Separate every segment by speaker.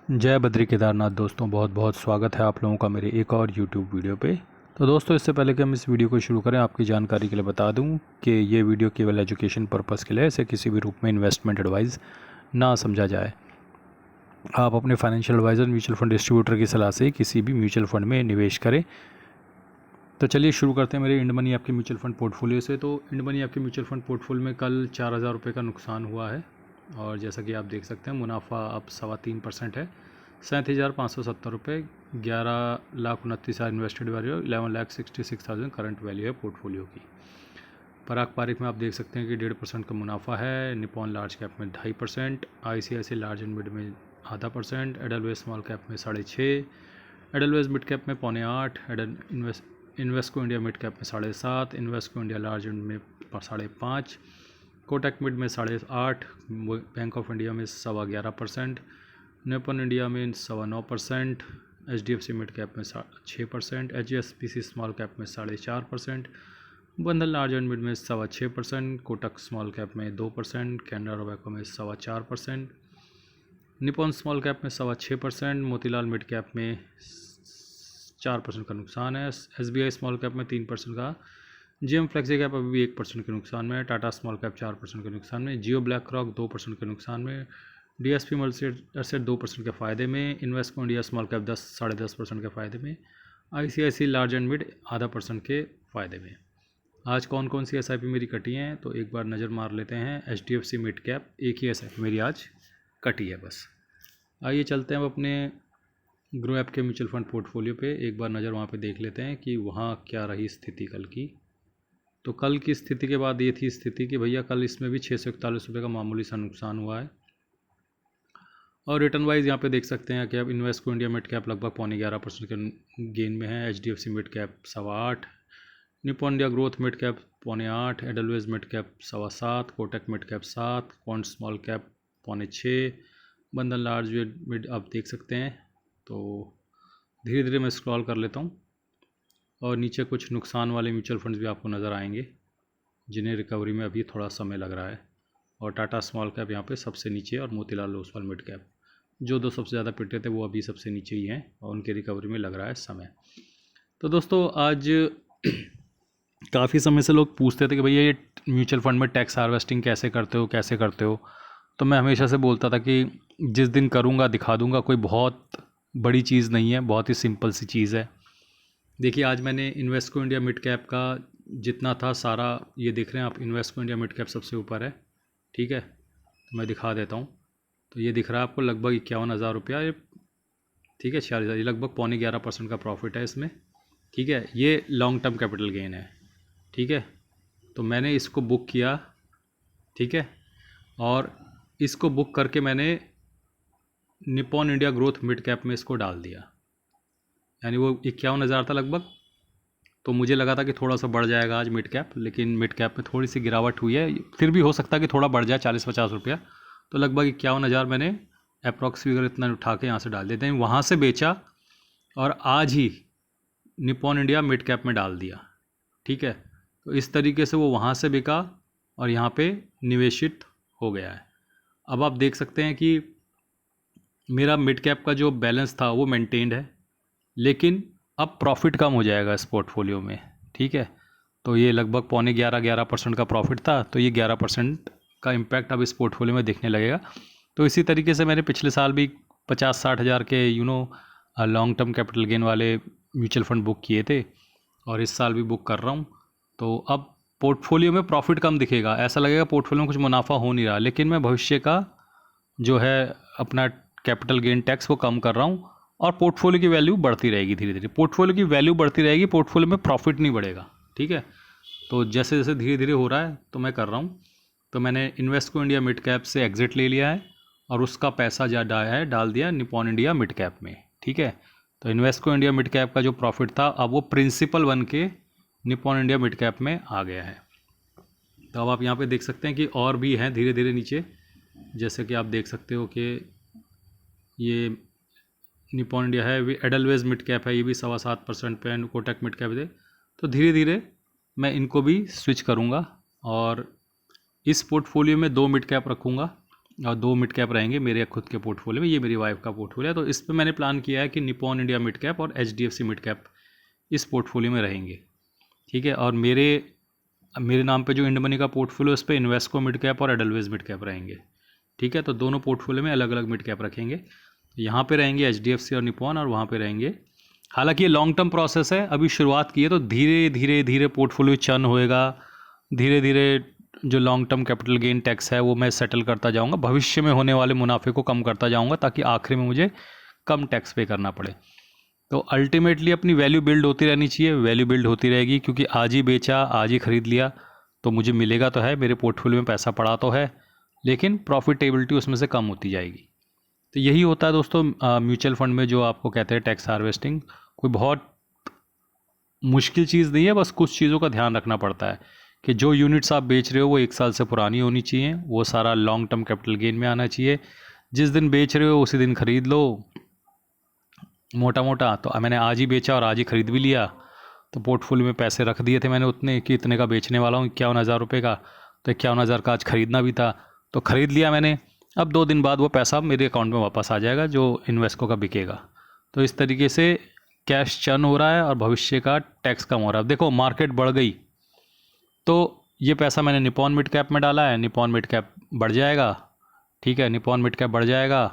Speaker 1: जय बद्री केदारनाथ दोस्तों, बहुत बहुत स्वागत है आप लोगों का मेरे एक और YouTube वीडियो पे। तो दोस्तों, इससे पहले कि हम इस वीडियो को शुरू करें, आपकी जानकारी के लिए बता दूं कि ये वीडियो केवल एजुकेशन पर्पस के लिए, इसे किसी भी रूप में इन्वेस्टमेंट एडवाइस ना समझा जाए। आप अपने financial advisor, mutual fund distributor की सलाह से किसी भी म्यूचुअल फंड में निवेश करें। तो चलिए शुरू करते हैं मेरे इंड मनी आपके म्यूचुअल फंड पोर्टफोलियो से। तो इंड मनी आपके म्यूचुअल फंड पोर्टफोलियो में कल 4,000 रुपये का नुकसान हुआ है, और जैसा कि आप देख सकते हैं मुनाफा अब 3.25% है। 37,570 रुपये, 11,29,000 इन्वेस्टेड वैल्यू, 11,66,000 करंट वैल्यू है पोर्टफोलियो की। पराग पारिक में आप देख सकते हैं कि 1.5% का मुनाफा है। निपॉन लार्ज कैप में 2.5%, ICICI लार्ज एंड मिड में 0.5%, एडलवेज स्मॉल कैप में 6.5%, एडलवेज मिड कैप में 7.25%, इन्वेस्को इंडिया मिड कैप में 7.5%, इन्वेस्को इंडिया लार्ज एंड में 5.5%, कोटक मिड में 8.5%, बैंक ऑफ इंडिया में 11.25%, निपॉन इंडिया में 9.25%, HDFC मिड कैप में 6%, HSBC स्मॉल कैप में 4.5%, बंधन लार्ज एंड मिड में 6.25%, कोटक स्मॉल कैप में 2%, कैनरा रोबेको में 4.25%, निपॉन स्मॉल कैप में 6.25%, मोतीलाल मिड कैप में 4% का नुकसान है। SBI स्मॉल कैप में 3% का, GM फ्लेक्सी कैप अभी भी 1% के नुकसान में है। टाटा स्मॉल कैप 4% के नुकसान में, जियो ब्लैक रॉक 2% के नुकसान में, DSP मल्टीएसेट 2% के फ़ायदे में, इन्वेस्को इंडिया स्मॉल कैप 10.5% के फ़ायदे में, ICICI लार्ज एंड मिड 0.5% के फ़ायदे में। आज कौन कौन सी SIP मेरी कटी हैं तो एक बार नज़र मार लेते हैं। HDFC मिड कैप एक ही SIP मेरी आज कटी है बस। आइए चलते हैं अब अपने ग्रो ऐप के म्यूचुअल फंड पोर्टफोलियो पे, एक बार नज़र वहाँ पे देख लेते हैं कि वहाँ क्या रही स्थिति कल की। तो कल की स्थिति के बाद ये थी स्थिति कि भैया कल इसमें भी 641 रुपये का मामूली सा नुकसान हुआ है। और रिटर्न वाइज यहाँ पे देख सकते हैं कि अब इन्वेस्को इंडिया मिड कैप लगभग 11.25% के गेन में है, HDFC mid cap 8.25%, Nippon India growth mid cap 8.25%, Edelweiss mid cap 7.25%, Kotak mid cap 7%, Quant small cap 6.25%, Bandhan large mid आप देख सकते हैं। तो धीरे धीरे मैं स्क्रॉल कर लेता हूँ, और नीचे कुछ नुकसान वाले म्यूचुअल फंड्स भी आपको नज़र आएंगे जिन्हें रिकवरी में अभी थोड़ा समय लग रहा है। और टाटा स्मॉल कैप यहाँ पे सबसे नीचे, और मोतीलाल ओसवाल मिड कैप जो दो सबसे ज़्यादा पिटे थे वो अभी सबसे नीचे ही हैं, और उनके रिकवरी में लग रहा है समय। तो दोस्तों, आज काफ़ी समय से लोग पूछते थे कि भैया ये म्यूचुअल फंड में टैक्स हार्वेस्टिंग कैसे करते हो, कैसे करते हो। तो मैं हमेशा से बोलता था कि जिस दिन करूँगा दिखा दूँगा, कोई बहुत बड़ी चीज़ नहीं है, बहुत ही सिंपल सी चीज़ है। देखिए, आज मैंने इन्वेस्को इंडिया मिड कैप का जितना था सारा, ये देख रहे हैं आप, इन्वेस्को इंडिया मिड कैप सबसे ऊपर है, ठीक है। तो मैं दिखा देता हूँ। तो ये दिख रहा है आपको लगभग 51,000 रुपया, ये ठीक है, 46,000, ये लगभग 11.25% का प्रॉफिट है इसमें, ठीक है। ये लॉन्ग टर्म कैपिटल गेन है, ठीक है। तो मैंने इसको बुक किया, ठीक है, और इसको बुक करके मैंने Nippon India growth mid cap में इसको डाल दिया, यानी वो 51,000 था लगभग। तो मुझे लगा था कि थोड़ा सा बढ़ जाएगा आज मिड कैप, लेकिन मिड कैप में थोड़ी सी गिरावट हुई है, फिर भी हो सकता है कि थोड़ा बढ़ जाए 40-50 रुपया। तो लगभग 51,000 मैंने अप्रॉक्स फिगर इतना उठा के यहाँ से डाल देते हैं, वहाँ से बेचा और आज ही निपॉन इंडिया मिड कैप में डाल दिया, ठीक है। तो इस तरीके से वो वहाँ से बिका और यहाँ पे निवेशित हो गया है। अब आप देख सकते हैं कि मेरा मिड कैप का जो बैलेंस था वो मेंटेन्ड है, लेकिन अब प्रॉफिट कम हो जाएगा इस पोर्टफोलियो में, ठीक है। तो ये लगभग 11.5% का प्रॉफिट था, तो ये 11% का इम्पैक्ट अब इस पोर्टफोलियो में दिखने लगेगा। तो इसी तरीके से मैंने पिछले साल भी 50-60 हज़ार के लॉन्ग टर्म कैपिटल गेन वाले म्यूचुअल फंड बुक किए थे, और इस साल भी बुक कर रहा हूँ। तो अब पोर्टफोलियो में प्रॉफिट कम दिखेगा, ऐसा लगेगा पोर्टफोलियो में कुछ मुनाफा हो नहीं रहा, लेकिन मैं भविष्य का जो है अपना कैपिटल गेन टैक्स वो कम कर रहा हूँ, और पोर्टफोलियो की वैल्यू बढ़ती रहेगी धीरे धीरे। पोर्टफोलियो की वैल्यू बढ़ती रहेगी, पोर्टफोलियो में प्रॉफिट नहीं बढ़ेगा, ठीक है। तो जैसे जैसे धीरे धीरे हो रहा है तो मैं कर रहा हूँ। तो मैंने इन्वेस्को इंडिया मिड कैप से एग्जिट ले लिया है, और उसका पैसा डाल दिया निपॉन इंडिया मिड कैप में, ठीक है। तो इन्वेस्को इंडिया मिड कैप का जो प्रॉफिट था अब वो प्रिंसिपल बन के निपॉन इंडिया मिड कैप में आ गया है। तो अब आप यहाँ पे देख सकते हैं कि और भी हैं धीरे धीरे नीचे, जैसे कि आप देख सकते हो कि ये निपॉन इंडिया है, एडलवेज मिड कैप है, ये भी 7.25% पे, कोटक मिड कैप है। तो धीरे धीरे मैं इनको भी स्विच करूँगा, और इस पोर्टफोलियो में 2 मिड कैप रखूँगा, और 2 मिड कैप रहेंगे मेरे खुद के पोर्टफोलियो में। ये मेरी वाइफ का पोर्टफोलियो है, तो इस पर मैंने प्लान किया है कि निपॉन इंडिया मिड कैप और HDFC मिड कैप इस पोर्टफोलियो में रहेंगे, ठीक है। और मेरे नाम पे जो इंड मनी का पोर्टफोलियो, उस पर इन्वेस्को मिड कैप और एडलवेज मिड कैप रहेंगे, ठीक है। तो दोनों पोर्टफोलियो में अलग अलग मिड कैप रखेंगे। यहाँ पे रहेंगे HDFC और निपॉन, और वहाँ पे रहेंगे, हालांकि ये लॉन्ग टर्म प्रोसेस है, अभी शुरुआत की है, तो धीरे धीरे धीरे पोर्टफोलियो चर्न होएगा, धीरे धीरे जो long term capital gain tax है वो मैं सेटल करता जाऊँगा, भविष्य में होने वाले मुनाफे को कम करता जाऊँगा, ताकि आखिर में मुझे कम टैक्स पे करना पड़े। तो अल्टीमेटली अपनी वैल्यू बिल्ड होती रहनी चाहिए, वैल्यू बिल्ड होती रहेगी, क्योंकि आज ही बेचा, आज ही ख़रीद लिया तो मुझे मिलेगा तो है, मेरे पोर्टफोलियो में पैसा पड़ा तो है, लेकिन प्रॉफिटेबिलिटी उसमें से कम होती जाएगी। तो यही होता है दोस्तों म्यूचुअल फंड में, जो आपको कहते हैं टैक्स हार्वेस्टिंग। कोई बहुत मुश्किल चीज़ नहीं है, बस कुछ चीज़ों का ध्यान रखना पड़ता है कि जो यूनिट्स आप बेच रहे हो वो 1 साल से पुरानी होनी चाहिए, वो सारा लॉन्ग टर्म कैपिटल गेन में आना चाहिए, जिस दिन बेच रहे हो उसी दिन ख़रीद लो मोटा मोटा। तो मैंने आज ही बेचा और आज ही ख़रीद भी लिया, तो पोर्टफोलियो में पैसे रख दिए थे मैंने उतने कि इतने का बेचने वाला हूँ, 51,000 रुपये का, तो 51,000 का आज ख़रीदना भी था तो ख़रीद लिया मैंने। अब 2 दिन बाद वो पैसा मेरे अकाउंट में वापस आ जाएगा जो इन्वेस्को का बिकेगा। तो इस तरीके से कैश चर्न हो रहा है और भविष्य का टैक्स कम हो रहा है। अब देखो मार्केट बढ़ गई तो ये पैसा मैंने निपॉन मिड कैप में डाला है, निपॉन मिड कैप बढ़ जाएगा, ठीक है, निपॉन मिड कैप बढ़ जाएगा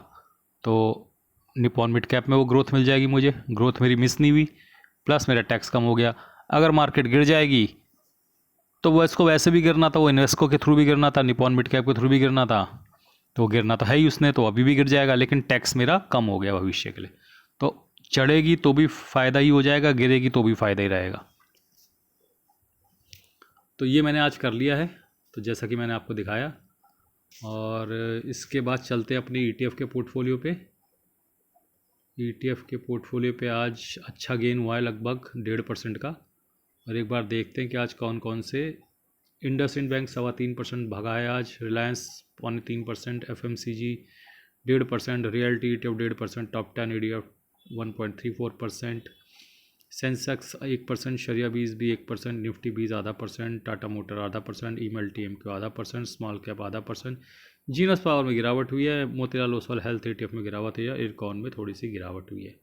Speaker 1: तो निपॉन मिड कैप में वो ग्रोथ मिल जाएगी, मुझे ग्रोथ मेरी मिस नहीं हुई, प्लस मेरा टैक्स कम हो गया। अगर मार्केट गिर जाएगी तो वो इसको वैसे भी गिरना था, वो इन्वेस्को के थ्रू भी गिरना था, निपॉन मिड कैप के थ्रू भी गिरना था, तो गिरना तो है ही उसने, तो अभी भी गिर जाएगा, लेकिन टैक्स मेरा कम हो गया भविष्य के लिए। तो चढ़ेगी तो भी फ़ायदा ही हो जाएगा, गिरेगी तो भी फ़ायदा ही रहेगा। तो ये मैंने आज कर लिया है, तो जैसा कि मैंने आपको दिखाया। और इसके बाद चलते हैं अपनी ETF के पोर्टफोलियो पे। ETF के पोर्टफोलियो पे आज अच्छा गेन हुआ है, लगभग 1.5% का। और एक बार देखते हैं कि आज कौन कौन से। इंडसइंड बैंक 3.25% भागा है आज, Reliance 3.25%, FMCG 1.5%, realty ETF 1.5%, top 10 ETF 1.34%, Sensex 1%, शरिया बीज भी 1%, निफ्टी बीज 0.5%, Tata motor 0.5%, email TMQ 0.5%, small cap 0.5%। Genus power में गिरावट हुई है, मोतीलाल ओसवाल हेल्थ ETF में गिरावट हुई है, इरकॉन में थोड़ी सी गिरावट हुई है।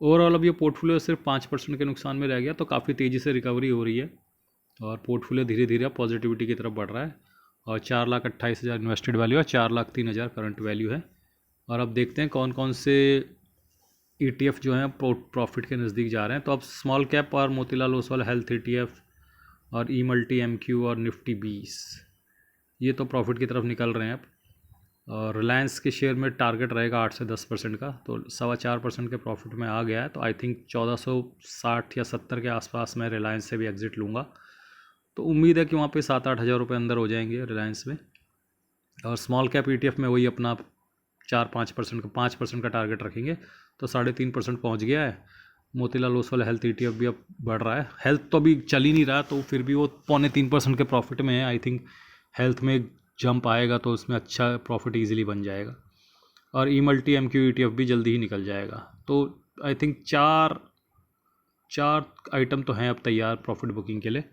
Speaker 1: ओवरऑल अब ये पोर्टफोलियो सिर्फ 5% के नुकसान में रह गया, तो काफ़ी तेज़ी से रिकवरी हो रही है और पोर्टफोलियो धीरे धीरे पॉजिटिविटी की तरफ बढ़ रहा है। और 4,28,000 इन्वेस्टेड वैल्यू है, 4,03,000 करंट वैल्यू है। और अब देखते हैं कौन कौन से ETF जो हैं प्रॉफिट के नज़दीक जा रहे हैं। तो अब स्मॉल कैप और मोतीलाल ओसवाल हेल्थ ETF और ई मल्टी MQ और निफ्टी 20 ये तो प्रॉफिट की तरफ निकल रहे हैं अब। और रिलायंस के शेयर में टारगेट रहेगा 8 से 10% का, तो 4.25% के प्रॉफिट में आ गया है। तो आई थिंक 1460 या 70 के आसपास मैं रिलायंस से भी एग्ज़िट लूँगा। तो उम्मीद है कि वहाँ पे 7-8 हज़ार रुपये अंदर हो जाएंगे रिलायंस में। और स्मॉल कैप ETF में वही अपना 4-5% का 5% का टारगेट रखेंगे, तो 3.5% पहुँच गया है। मोतीलाल ओसवाल हेल्थ ETF भी अब बढ़ रहा है, हेल्थ तो अभी चल ही नहीं रहा, तो फिर भी वो 2.25% के प्रॉफिट में है। आई थिंक हेल्थ में जंप आएगा तो उसमें अच्छा प्रॉफिट ईजिली बन जाएगा। और ई मल्टी MQ ETF भी जल्दी ही निकल जाएगा। तो आई थिंक चार आइटम तो हैं अब तैयार प्रॉफिट बुकिंग के लिए,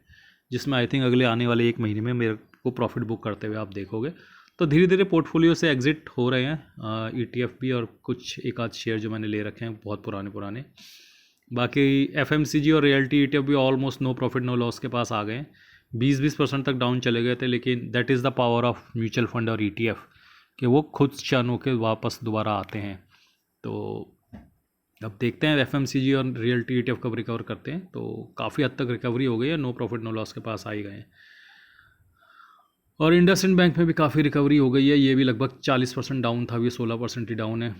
Speaker 1: जिसमें आई थिंक अगले आने वाले 1 महीने में मेरे को प्रॉफिट बुक करते हुए आप देखोगे। तो धीरे धीरे पोर्टफोलियो से एग्ज़िट हो रहे हैं ETF भी, और कुछ एक आध शेयर जो मैंने ले रखे हैं बहुत पुराने। बाकी FMCG और रियल्टी ETF भी almost no profit no loss के पास आ गए हैं। 20% तक डाउन चले गए थे, लेकिन that is the power of mutual fund और ETF कि वो खुद चर्न होकर वापस दोबारा आते हैं। तो अब देखते हैं FMCG और रियल्टी ETF कब रिकवर करते हैं। तो काफ़ी हद तक रिकवरी हो गई है, नो प्रॉफिट नो लॉस के पास आ ही गए हैं। और इंडसइंड बैंक में भी काफ़ी रिकवरी हो गई है, ये भी लगभग 40% डाउन था, अभी 16% ही डाउन है।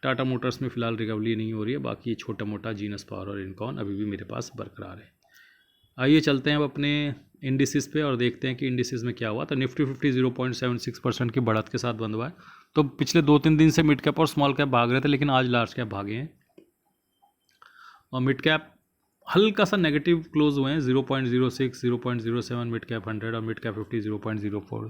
Speaker 1: टाटा मोटर्स में फ़िलहाल रिकवरी नहीं हो रही है, बाकी छोटा मोटा जीनस पावर और इनकॉन अभी भी मेरे पास बरकरार है। आइए चलते हैं अब अपने इंडिसेस पे और देखते हैं कि इंडिसेस में क्या हुआ। तो निफ्टी 50 0.76% की बढ़त के साथ बंद हुआ है। तो पिछले 2-3 दिन से मिड कैप और स्मॉल कैप भाग रहे थे, लेकिन आज लार्ज कैप भागे हैं। और मिड कैप हल्का सा नेगेटिव क्लोज हुए हैं, 0.06, 0.07 मिड कैप 100 और मिड कैप 50 0.04।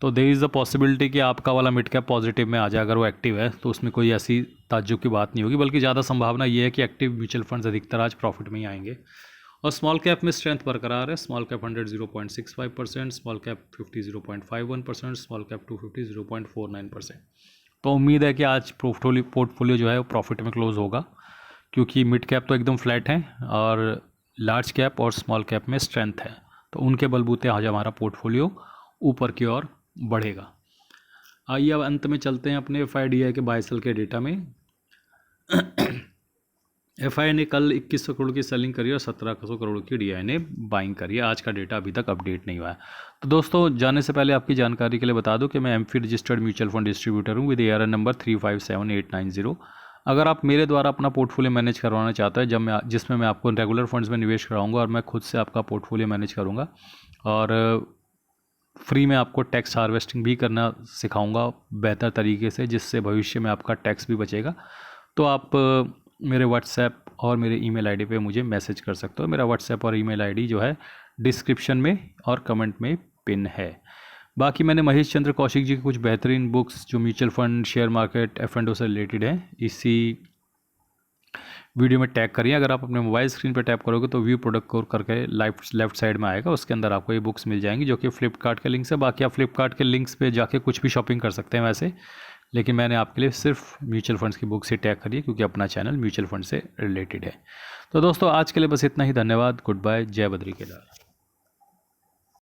Speaker 1: तो देयर इज़ द पॉसिबिलिटी कि आपका वाला मिड कैप पॉजिटिव में आ जाए, अगर वो एक्टिव है तो उसमें कोई ऐसी ताज्जुब की बात नहीं होगी, बल्कि ज़्यादा संभावना ये है कि एक्टिव म्यूचुअल फंड्स अधिकतर आज प्रॉफिट में ही आएंगे। और स्मॉल कैप में स्ट्रेंथ बरकरार है। Small cap 100 0.65%, small cap 50 0.51%, small cap 250 0.49%। तो उम्मीद है कि आज पोर्टफोलियो जो है वो प्रॉफिट में क्लोज होगा, क्योंकि मिड कैप तो एकदम फ्लैट है और लार्ज कैप और स्मॉल कैप में स्ट्रेंथ है, तो उनके बलबूते आज हमारा पोर्टफोलियो ऊपर की ओर बढ़ेगा। आइए अब अंत में चलते हैं अपने FIDI के बाय सेल के डेटा में। FII ने कल 2100 करोड़ की सेलिंग करी और 1700 करोड़ की DI ने बाइंग करी है। आज का डेटा अभी तक अपडेट नहीं हुआ है। तो दोस्तों, जाने से पहले आपकी जानकारी के लिए बता दूं कि मैं MFI registered mutual fund distributor हूं विद ARN नंबर 357890। अगर आप मेरे द्वारा अपना पोर्टफोलियो मैनेज करवाना चाहते हैं, जिसमें मैं आपको रेगुलर फंड्स में निवेश कराऊंगा और मैं खुद से आपका पोर्टफोलियो मैनेज करूँगा और फ्री में आपको टैक्स हार्वेस्टिंग भी करना सिखाऊंगा बेहतर तरीके से, जिससे भविष्य में आपका टैक्स भी बचेगा, तो आप मेरे व्हाट्सएप और मेरे ईमेल आईडी पे मुझे मैसेज कर सकते हो। मेरा व्हाट्सएप और ईमेल आईडी जो है डिस्क्रिप्शन में और कमेंट में पिन है। बाकी मैंने महेश चंद्र कौशिक जी की कुछ बेहतरीन बुक्स जो mutual fund, share market, F&O से रिलेटेड है, इसी वीडियो में टैग करिए। अगर आप अपने मोबाइल स्क्रीन पर टैप करोगे तो व्यू प्रोडक्ट कोड करके लेफ्ट साइड में आएगा, उसके अंदर आपको ये बुक्स मिल जाएंगी जो कि फ्लिपकार्ट के लिंक से। बाकी आप फ्लिपकार्ट के लिंक्स पे जाके कुछ भी शॉपिंग कर सकते हैं वैसे, लेकिन मैंने आपके लिए सिर्फ म्यूचुअल फंड्स की बुक से टैग करी है, क्योंकि अपना चैनल म्यूचुअल फंड से रिलेटेड है। तो दोस्तों, आज के लिए बस इतना ही। धन्यवाद, गुड बाय, जय बद्री केदार।